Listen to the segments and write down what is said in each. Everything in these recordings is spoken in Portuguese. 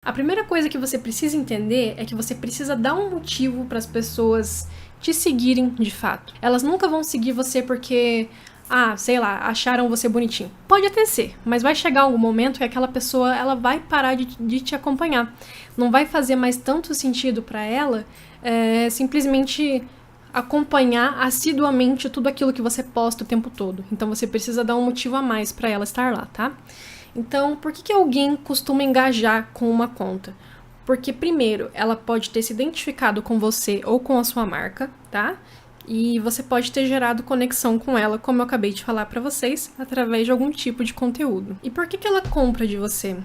A primeira coisa que você precisa entender é que você precisa dar um motivo para as pessoas te seguirem de fato. Elas nunca vão seguir você porque, sei lá, acharam você bonitinho. Pode até ser, mas vai chegar algum momento que aquela pessoa ela vai parar de te acompanhar. Não vai fazer mais tanto sentido para ela simplesmente acompanhar assiduamente tudo aquilo que você posta o tempo todo. Então você precisa dar um motivo a mais para ela estar lá, tá? Então, por que alguém costuma engajar com uma conta? Porque, primeiro, ela pode ter se identificado com você ou com a sua marca, tá? E você pode ter gerado conexão com ela, como eu acabei de falar para vocês, através de algum tipo de conteúdo. E por que ela compra de você?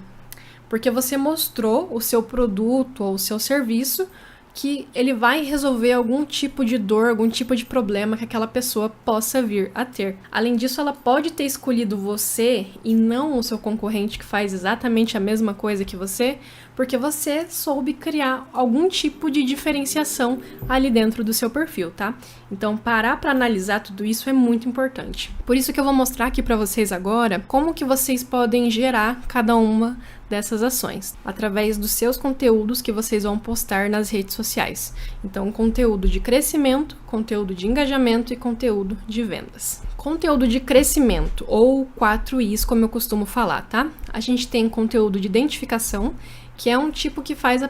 Porque você mostrou o seu produto ou o seu serviço que ele vai resolver algum tipo de dor, algum tipo de problema que aquela pessoa possa vir a ter. Além disso, ela pode ter escolhido você e não o seu concorrente que faz exatamente a mesma coisa que você, porque você soube criar algum tipo de diferenciação ali dentro do seu perfil, tá? Então, parar para analisar tudo isso é muito importante. Por isso que eu vou mostrar aqui para vocês agora como que vocês podem gerar cada uma dessas ações, através dos seus conteúdos que vocês vão postar nas redes sociais. Então, conteúdo de crescimento, conteúdo de engajamento e conteúdo de vendas. Conteúdo de crescimento, ou 4 Is, como eu costumo falar, tá? A gente tem conteúdo de identificação, que é um tipo que faz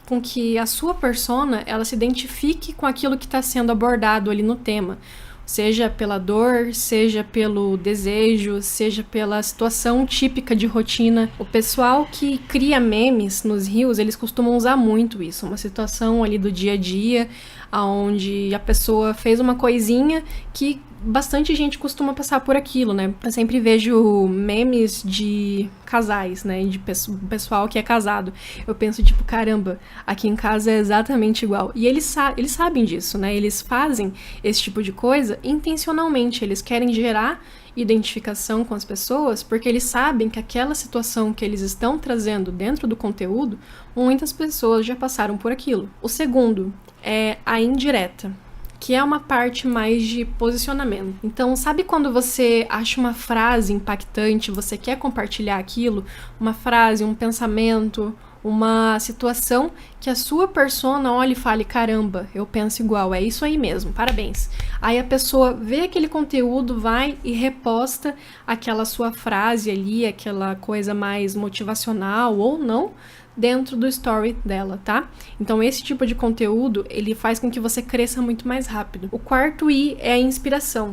com que a sua persona ela se identifique com aquilo que está sendo abordado ali no tema. Seja pela dor, seja pelo desejo, seja pela situação típica de rotina. O pessoal que cria memes nos reels, eles costumam usar muito isso. Uma situação ali do dia a dia, onde a pessoa fez uma coisinha que bastante gente costuma passar por aquilo, né? Eu sempre vejo memes de casais, né? De pessoal que é casado. Eu penso, tipo, caramba, aqui em casa é exatamente igual. E eles sabem disso, né? Eles fazem esse tipo de coisa intencionalmente. Eles querem gerar identificação com as pessoas porque eles sabem que aquela situação que eles estão trazendo dentro do conteúdo, muitas pessoas já passaram por aquilo. O segundo é a indireta, que é uma parte mais de posicionamento. Então, sabe quando você acha uma frase impactante, você quer compartilhar aquilo, uma frase, um pensamento, uma situação que a sua persona olhe e fale, caramba, eu penso igual, é isso aí mesmo, parabéns. Aí a pessoa vê aquele conteúdo, vai e reposta aquela sua frase ali, aquela coisa mais motivacional ou não, dentro do story dela, tá? Então esse tipo de conteúdo, ele faz com que você cresça muito mais rápido. O quarto I é a inspiração.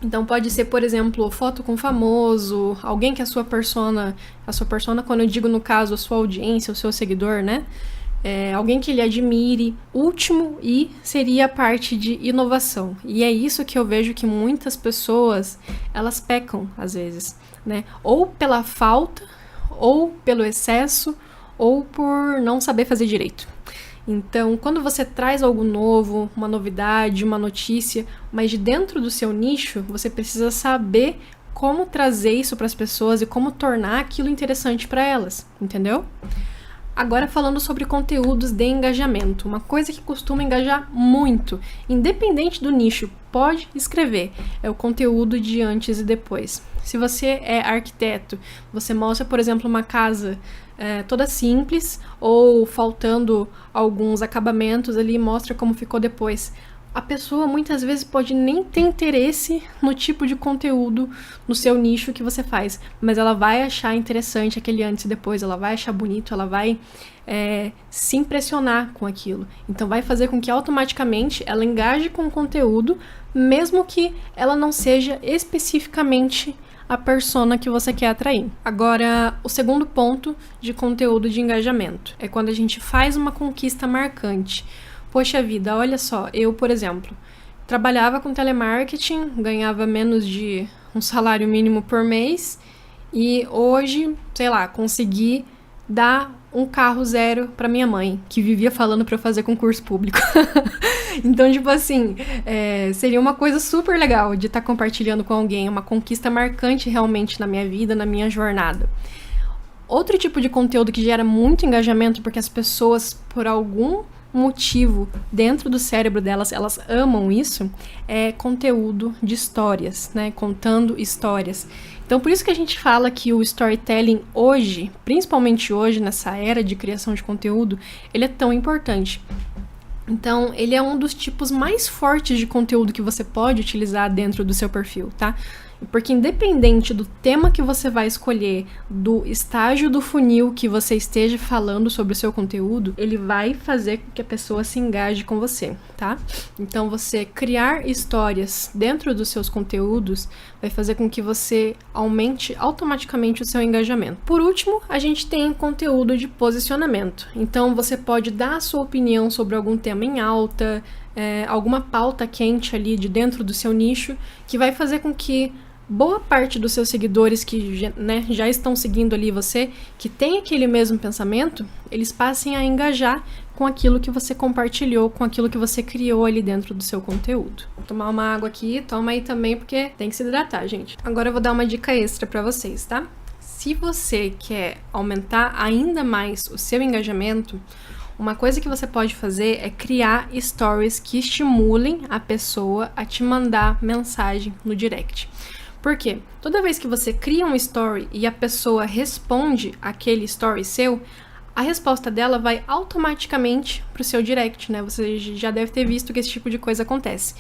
Então pode ser, por exemplo, foto com famoso, alguém que a sua persona, quando eu digo no caso a sua audiência, o seu seguidor, né? Alguém que ele admire. Último I seria a parte de inovação. E é isso que eu vejo que muitas pessoas, elas pecam às vezes, né? Ou pela falta, ou pelo excesso, ou por não saber fazer direito. Então, quando você traz algo novo, uma novidade, uma notícia, mas de dentro do seu nicho, você precisa saber como trazer isso para as pessoas e como tornar aquilo interessante para elas, entendeu? Agora falando sobre conteúdos de engajamento, uma coisa que costuma engajar muito, independente do nicho, pode escrever, é o conteúdo de antes e depois. Se você é arquiteto, você mostra, por exemplo, uma casa toda simples ou faltando alguns acabamentos ali, mostra como ficou depois. A pessoa muitas vezes pode nem ter interesse no tipo de conteúdo no seu nicho que você faz, mas ela vai achar interessante aquele antes e depois, ela vai achar bonito, ela vai se impressionar com aquilo. Então vai fazer com que automaticamente ela engaje com o conteúdo, mesmo que ela não seja especificamente a persona que você quer atrair. Agora, o segundo ponto de conteúdo de engajamento é quando a gente faz uma conquista marcante. Poxa vida, olha só, eu, por exemplo, trabalhava com telemarketing, ganhava menos de um salário mínimo por mês e hoje, sei lá, consegui dar um carro zero para minha mãe, que vivia falando para eu fazer concurso público. Então, tipo assim, seria uma coisa super legal de estar compartilhando com alguém, uma conquista marcante realmente na minha vida, na minha jornada. Outro tipo de conteúdo que gera muito engajamento, porque as pessoas, por algum motivo dentro do cérebro delas, elas amam isso, é conteúdo de histórias, né? Contando histórias. Então, por isso que a gente fala que o storytelling hoje, principalmente hoje, nessa era de criação de conteúdo, ele é tão importante. Então, ele é um dos tipos mais fortes de conteúdo que você pode utilizar dentro do seu perfil, tá? Porque independente do tema que você vai escolher, do estágio do funil que você esteja falando sobre o seu conteúdo, ele vai fazer com que a pessoa se engaje com você, tá? Então, você criar histórias dentro dos seus conteúdos vai fazer com que você aumente automaticamente o seu engajamento. Por último, a gente tem conteúdo de posicionamento. Então, você pode dar a sua opinião sobre algum tema em alta, alguma pauta quente ali de dentro do seu nicho, que vai fazer com que boa parte dos seus seguidores que já estão seguindo ali você, que tem aquele mesmo pensamento, eles passem a engajar com aquilo que você compartilhou, com aquilo que você criou ali dentro do seu conteúdo. Vou tomar uma água aqui, toma aí também, porque tem que se hidratar, gente. Agora eu vou dar uma dica extra pra vocês, tá? Se você quer aumentar ainda mais o seu engajamento, uma coisa que você pode fazer é criar stories que estimulem a pessoa a te mandar mensagem no direct. Por quê? Toda vez que você cria um story e a pessoa responde aquele story seu, a resposta dela vai automaticamente pro seu direct, né? Você já deve ter visto que esse tipo de coisa acontece.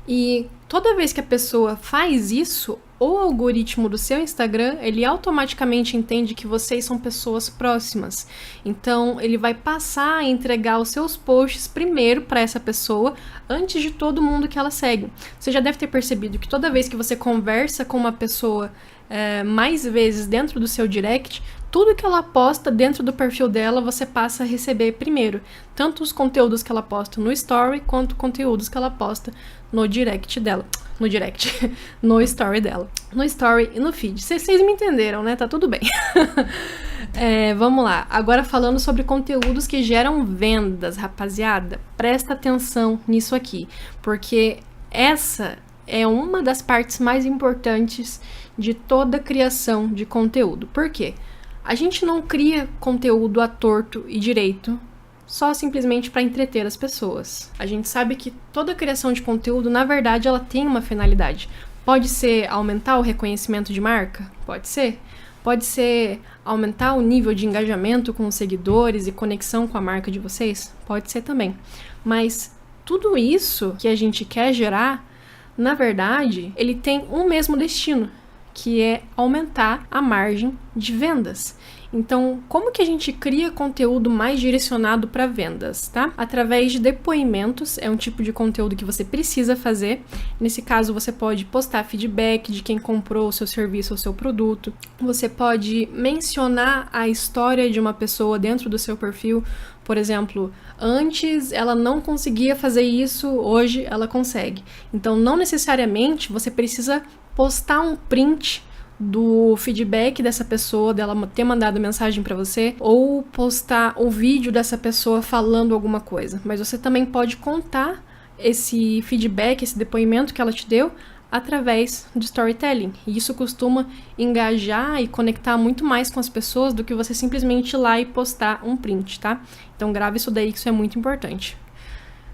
E toda vez que a pessoa faz isso, o algoritmo do seu Instagram, ele automaticamente entende que vocês são pessoas próximas. Então, ele vai passar a entregar os seus posts primeiro para essa pessoa, antes de todo mundo que ela segue. Você já deve ter percebido que toda vez que você conversa com uma pessoa mais vezes dentro do seu direct, tudo que ela posta dentro do perfil dela, você passa a receber primeiro. Tanto os conteúdos que ela posta no story, quanto conteúdos que ela posta no direct dela. No direct, no story dela. No story e no feed. Vocês me entenderam, né? Tá tudo bem. Vamos lá. Agora falando sobre conteúdos que geram vendas, rapaziada. Presta atenção nisso aqui. Porque essa é uma das partes mais importantes de toda criação de conteúdo. Por quê? A gente não cria conteúdo à torto e direito só simplesmente para entreter as pessoas. A gente sabe que toda criação de conteúdo, na verdade, ela tem uma finalidade. Pode ser aumentar o reconhecimento de marca? Pode ser. Pode ser aumentar o nível de engajamento com os seguidores e conexão com a marca de vocês? Pode ser também. Mas tudo isso que a gente quer gerar, na verdade, ele tem um mesmo destino, que é aumentar a margem de vendas. Então, como que a gente cria conteúdo mais direcionado para vendas, tá? Através de depoimentos, é um tipo de conteúdo que você precisa fazer. Nesse caso, você pode postar feedback de quem comprou o seu serviço ou seu produto. Você pode mencionar a história de uma pessoa dentro do seu perfil. Por exemplo, antes ela não conseguia fazer isso, hoje ela consegue. Então, não necessariamente você precisa postar um print do feedback dessa pessoa, dela ter mandado mensagem para você, ou postar um vídeo dessa pessoa falando alguma coisa. Mas você também pode contar esse feedback, esse depoimento que ela te deu, através do storytelling. E isso costuma engajar e conectar muito mais com as pessoas do que você simplesmente ir lá e postar um print, tá? Então grave isso daí, que isso é muito importante.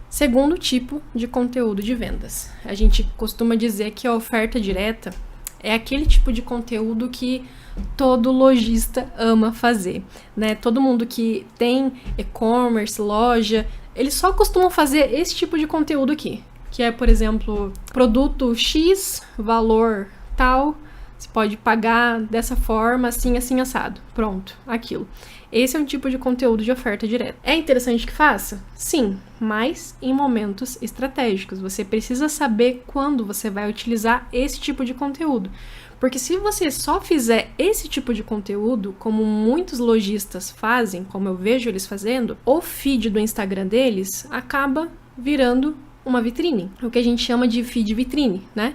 Segundo tipo de conteúdo de vendas. A gente costuma dizer que a oferta direta é aquele tipo de conteúdo que todo lojista ama fazer, né? Todo mundo que tem e-commerce, loja, eles só costumam fazer esse tipo de conteúdo aqui, que é, por exemplo, produto X, valor tal, você pode pagar dessa forma, assim, assim, assado. Pronto, aquilo. Esse é um tipo de conteúdo de oferta direta. É interessante que faça? Sim, mas em momentos estratégicos. Você precisa saber quando você vai utilizar esse tipo de conteúdo. Porque se você só fizer esse tipo de conteúdo, como muitos lojistas fazem, como eu vejo eles fazendo, o feed do Instagram deles acaba virando uma vitrine, o que a gente chama de feed vitrine, né?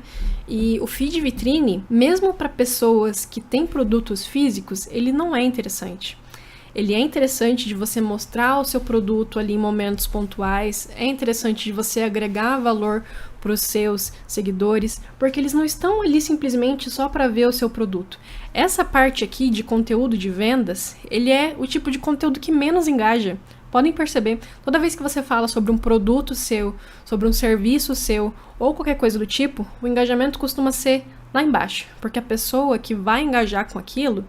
E o feed vitrine, mesmo para pessoas que têm produtos físicos, ele não é interessante. Ele é interessante de você mostrar o seu produto ali em momentos pontuais, é interessante de você agregar valor para os seus seguidores, porque eles não estão ali simplesmente só para ver o seu produto. Essa parte aqui de conteúdo de vendas, ele é o tipo de conteúdo que menos engaja. Podem perceber, toda vez que você fala sobre um produto seu, sobre um serviço seu, ou qualquer coisa do tipo, o engajamento costuma ser lá embaixo, porque a pessoa que vai engajar com aquilo,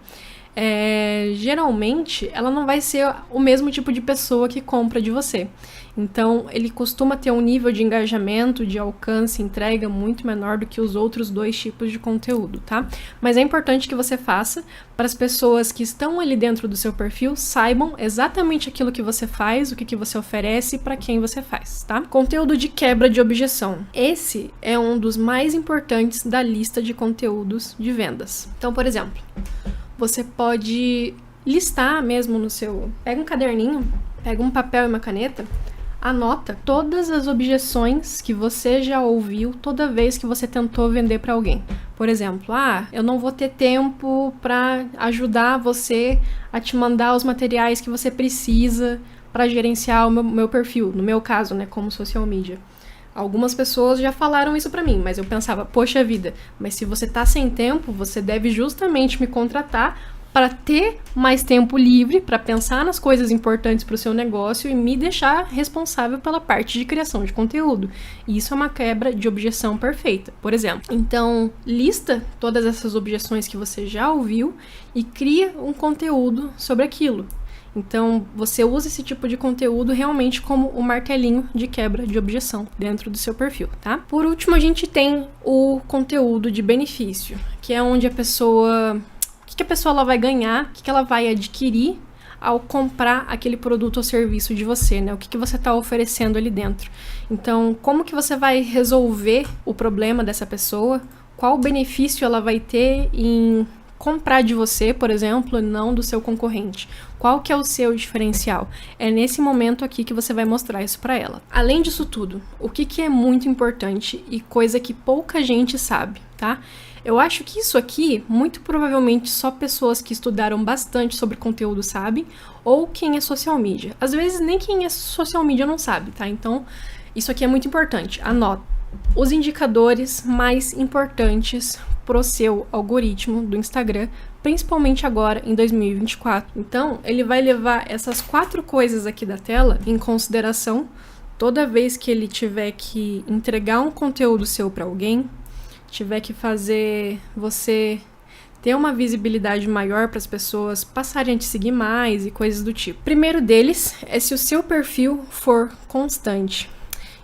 geralmente ela não vai ser o mesmo tipo de pessoa que compra de você. Então, ele costuma ter um nível de engajamento, de alcance, entrega muito menor do que os outros 2 tipos de conteúdo, tá? Mas é importante que você faça para as pessoas que estão ali dentro do seu perfil saibam exatamente aquilo que você faz, o que você oferece e para quem você faz, tá? Conteúdo de quebra de objeção. Esse é um dos mais importantes da lista de conteúdos de vendas. Então, por exemplo, você pode listar mesmo no seu... Pega um caderninho, pega um papel e uma caneta, anota todas as objeções que você já ouviu toda vez que você tentou vender para alguém. Por exemplo, eu não vou ter tempo para ajudar você a te mandar os materiais que você precisa para gerenciar o meu perfil, no meu caso, né, como social media. Algumas pessoas já falaram isso pra mim, mas eu pensava, poxa vida, mas se você tá sem tempo, você deve justamente me contratar para ter mais tempo livre para pensar nas coisas importantes para o seu negócio e me deixar responsável pela parte de criação de conteúdo. E isso é uma quebra de objeção perfeita, por exemplo. Então, lista todas essas objeções que você já ouviu e cria um conteúdo sobre aquilo. Então, você usa esse tipo de conteúdo realmente como um martelinho de quebra de objeção dentro do seu perfil, tá? Por último, a gente tem o conteúdo de benefício, que é onde a pessoa... O que a pessoa ela vai ganhar, o que ela vai adquirir ao comprar aquele produto ou serviço de você, né? O que você está oferecendo ali dentro. Então, como que você vai resolver o problema dessa pessoa? Qual benefício ela vai ter em comprar de você, por exemplo, e não do seu concorrente? Qual que é o seu diferencial? É nesse momento aqui que você vai mostrar isso para ela. Além disso tudo, o que é muito importante e coisa que pouca gente sabe, tá? Eu acho que isso aqui, muito provavelmente, só pessoas que estudaram bastante sobre conteúdo sabem, ou quem é social media. Às vezes, nem quem é social media não sabe, tá? Então, isso aqui é muito importante. Anota. Os indicadores mais importantes pro seu algoritmo do Instagram, principalmente agora, em 2024. Então, ele vai levar essas 4 coisas aqui da tela em consideração toda vez que ele tiver que entregar um conteúdo seu para alguém, tiver que fazer você ter uma visibilidade maior para as pessoas passarem a te seguir mais e coisas do tipo. Primeiro deles é se o seu perfil for constante.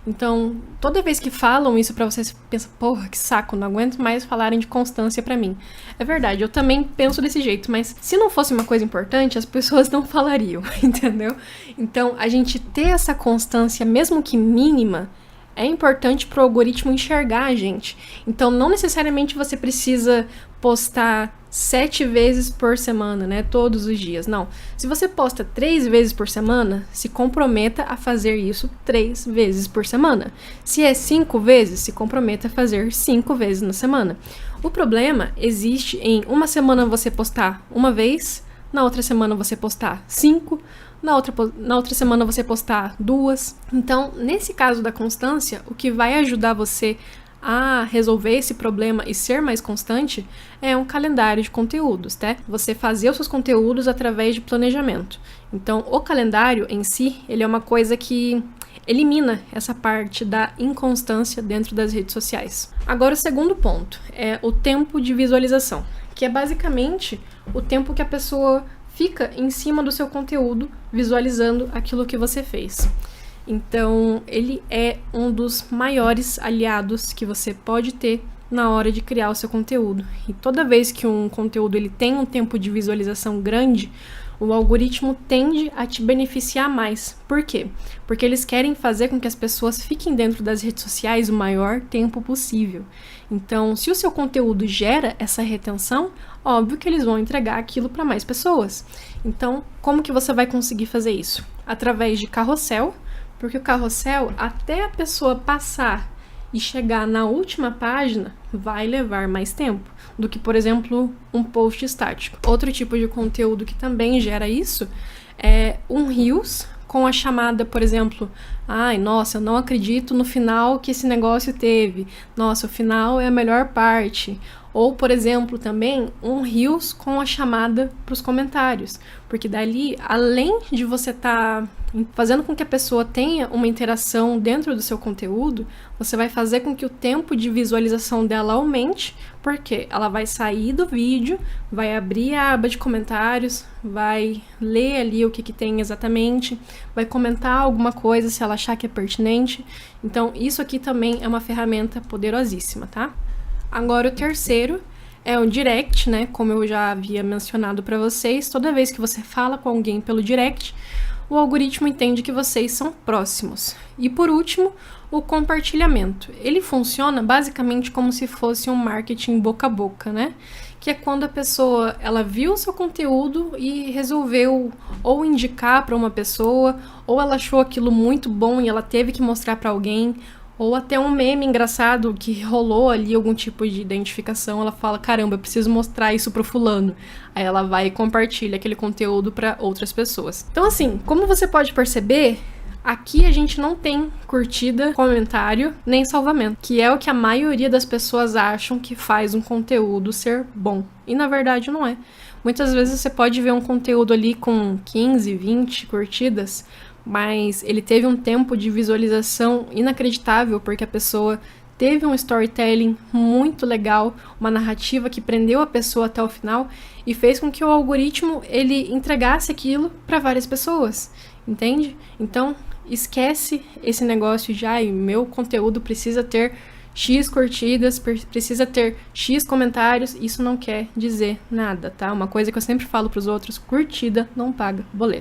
Então, toda vez que falam isso pra você, você pensa, porra, que saco, não aguento mais falarem de constância pra mim. É verdade, eu também penso desse jeito, mas se não fosse uma coisa importante, as pessoas não falariam, entendeu? Então, a gente ter essa constância, mesmo que mínima, é importante pro algoritmo enxergar a gente. Então, não necessariamente você precisa postar 7 vezes por semana, né? Todos os dias. Não. Se você posta 3 vezes por semana, se comprometa a fazer isso 3 vezes por semana. Se é 5 vezes, se comprometa a fazer 5 vezes na semana. O problema existe em uma semana você postar uma vez, na outra semana você postar 5, na outra semana você postar 2. Então, nesse caso da constância, o que vai ajudar você a resolver esse problema e ser mais constante é um calendário de conteúdos, tá? Você fazer os seus conteúdos através de planejamento. Então, o calendário em si, ele é uma coisa que elimina essa parte da inconstância dentro das redes sociais. Agora, o segundo ponto é o tempo de visualização, que é basicamente o tempo que a pessoa fica em cima do seu conteúdo visualizando aquilo que você fez. Então, ele é um dos maiores aliados que você pode ter na hora de criar o seu conteúdo. E toda vez que um conteúdo ele tem um tempo de visualização grande, o algoritmo tende a te beneficiar mais. Por quê? Porque eles querem fazer com que as pessoas fiquem dentro das redes sociais o maior tempo possível. Então, se o seu conteúdo gera essa retenção, óbvio que eles vão entregar aquilo para mais pessoas. Então, como que você vai conseguir fazer isso? Através de carrossel, porque o carrossel, até a pessoa passar e chegar na última página, vai levar mais tempo do que, por exemplo, um post estático. Outro tipo de conteúdo que também gera isso é um Reels com a chamada, por exemplo, ai, nossa, eu não acredito no final que esse negócio teve. Nossa, o final é a melhor parte. Ou, por exemplo, também um Reels com a chamada para os comentários. Porque dali, além de você estar fazendo com que a pessoa tenha uma interação dentro do seu conteúdo, você vai fazer com que o tempo de visualização dela aumente, porque ela vai sair do vídeo, vai abrir a aba de comentários, vai ler ali o que tem exatamente, vai comentar alguma coisa se ela achar que é pertinente. Então, isso aqui também é uma ferramenta poderosíssima, tá? Agora, o terceiro é o direct, né? Como eu já havia mencionado para vocês, toda vez que você fala com alguém pelo direct, o algoritmo entende que vocês são próximos. E por último, o compartilhamento. Ele funciona basicamente como se fosse um marketing boca a boca, né? Que é quando a pessoa ela viu o seu conteúdo e resolveu ou indicar para uma pessoa, ou ela achou aquilo muito bom e ela teve que mostrar para alguém, ou até um meme engraçado que rolou ali algum tipo de identificação, ela fala, caramba, eu preciso mostrar isso pro fulano. Aí ela vai e compartilha aquele conteúdo para outras pessoas. Então assim, como você pode perceber, aqui a gente não tem curtida, comentário, nem salvamento, que é o que a maioria das pessoas acham que faz um conteúdo ser bom. E na verdade não é. Muitas vezes você pode ver um conteúdo ali com 15, 20 curtidas, mas ele teve um tempo de visualização inacreditável, porque a pessoa teve um storytelling muito legal, uma narrativa que prendeu a pessoa até o final e fez com que o algoritmo ele entregasse aquilo para várias pessoas, entende? Então, esquece esse negócio de, meu conteúdo precisa ter X curtidas, precisa ter X comentários, isso não quer dizer nada, tá? Uma coisa que eu sempre falo pros outros, curtida não paga boleto.